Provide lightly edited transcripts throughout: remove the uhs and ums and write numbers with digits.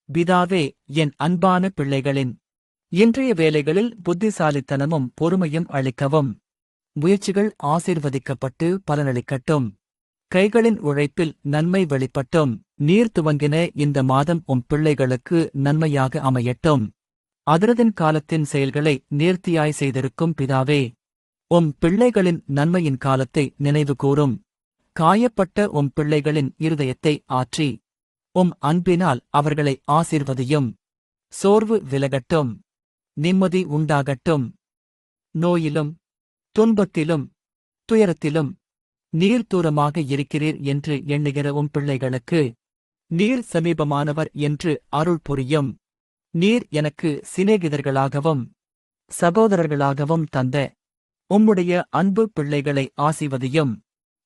பிதாவே, என் அன்பான பிள்ளைகளின் இன்றைய வேலைகளில் புத்திசாலித்தனமும் பொறுமையும் அளிக்கவும். முயற்சிகள் ஆசீர்வதிக்கப்பட்டு பலனளிக்கட்டும். கைகளின் உழைப்பில் நன்மை வெளிப்பட்டும். நீர் துவங்கின இந்த மாதம் பிள்ளைகளுக்கு நன்மையாக அமையட்டும். அதிரதின் காலத்தின் செயல்களை நேர்த்தியாய் செய்திருக்கும் பிதாவே, பிள்ளைகளின் நன்மையின் காலத்தை நினைவு கூரும். காயப்பட்ட பிள்ளைகளின் இருதயத்தை ஆற்றி அன்பினால் அவர்களை ஆசீர்வதியும். சோர்வு விலகட்டும். நிம்மதி உண்டாகட்டும். நோயிலும் துன்பத்திலும் துயரத்திலும் நீர் தூரமாக இருக்கிறீர் என்று எண்ணுகிற பிள்ளைகளுக்கு நீர் சமீபமானவர் என்று அருள் புரியும். நீர் எனக்கு சிநேகிதர்களாகவும் சகோதரர்களாகவும் தந்த உம்முடைய அன்பு பிள்ளைகளை ஆசீர்வதியும்.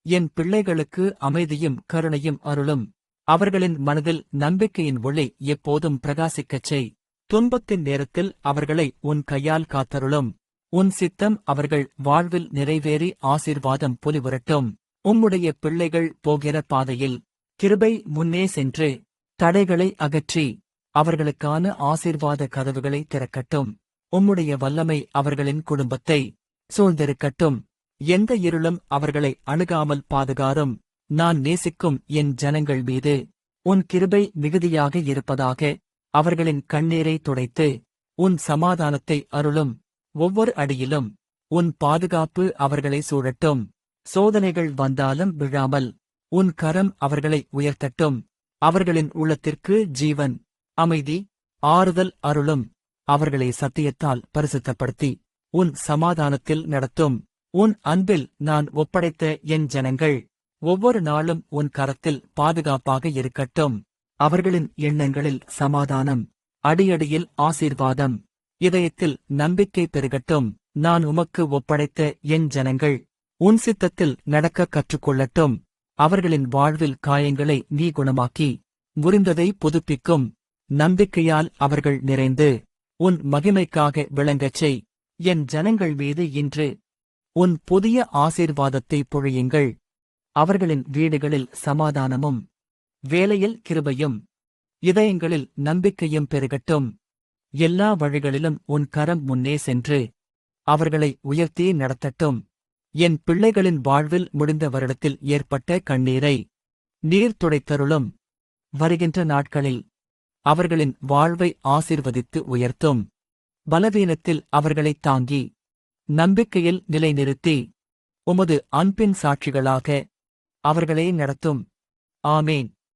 என் பிள்ளைகளுக்கு அமைதியும் கருணையும் அருளும். அவர்களின் மனதில் நம்பிக்கையின் ஒளி எப்போதும் பிரகாசிக்கச் செய். துன்பத்தின் நேரத்தில் அவர்களை உன் கையால் காத்தருளும். உன் சித்தம் அவர்கள் வாழ்வில் நிறைவேறி ஆசீர்வாதம் பொலிவுறட்டும். உம்முடைய பிள்ளைகள் போகிற பாதையில் கிருபை முன்னே சென்று தடைகளை அகற்றி அவர்களுக்கான ஆசீர்வாத கதவுகளை திறக்கட்டும். உம்முடைய வல்லமை அவர்களின் குடும்பத்தை சூழ்ந்திருக்கட்டும். எந்த இருளும் அவர்களை அணுகாமல் பாதுகாரும். நான் நேசிக்கும் என் ஜனங்கள் மீது உன் கிருபை மிகுதியாக இருப்பதாக. அவர்களின் கண்ணீரை துடைத்து உன் சமாதானத்தை அருளும். ஒவ்வொரு அடியிலும் உன் பாதுகாப்பு அவர்களை சூழட்டும். சோதனைகள் வந்தாலும் விழாமல் உன் கரம் அவர்களை உயர்த்தட்டும். அவர்களின் உள்ளத்திற்கு ஜீவன், அமைதி, ஆறுதல் அருளும். அவர்களை சத்தியத்தால் பரிசுத்தப்படுத்தி உன் சமாதானத்தில் நடத்தும். உன் அன்பில் நான் ஒப்படைத்த என் ஜனங்கள் ஒவ்வொரு நாளும் உன் கரத்தில் பாதுகாப்பாக இருக்கட்டும். அவர்களின் எண்ணங்களில் சமாதானம், அடியடியில் ஆசீர்வாதம், இதயத்தில் நம்பிக்கை பெருகட்டும். நான் உமக்கு ஒப்படைத்த என் ஜனங்கள் உன் சித்தத்தில் நடக்க கற்றுக்கொள்ளட்டும். அவர்களின் வாழ்வில் காயங்களை நீ குணமாக்கி முறிந்ததை புதுப்பிக்கும். நம்பிக்கையால் அவர்கள் நிறைந்து உன் மகிமைக்காக விளங்கச் செய். என் ஜனங்கள் மீது இன்று உன் புதிய ஆசீர்வாதத்தை பொழியுங்கள். அவர்களின் வீடுகளில் சமாதானமும் வேலையில் கிருபையும் இதயங்களில் நம்பிக்கையும் பெருகட்டும். எல்லா வழிகளிலும் உன் கரம் முன்னே சென்று அவர்களை உயர்த்தி நடத்தட்டும். என் பிள்ளைகளின் வாழ்வில் முடிந்த வருடத்தில் ஏற்பட்ட கண்ணீரை நீர் துடைத்தருளும். வருகின்ற நாட்களில் அவர்களின் வாழ்வை ஆசீர்வதித்து உயர்த்தும். பலவீனத்தில் அவர்களை தாங்கி நம்பிக்கையில் நிலைநிறுத்தி உமது அன்பின் சாட்சிகளாக அவர்களே நடத்தும். ஆமேன்.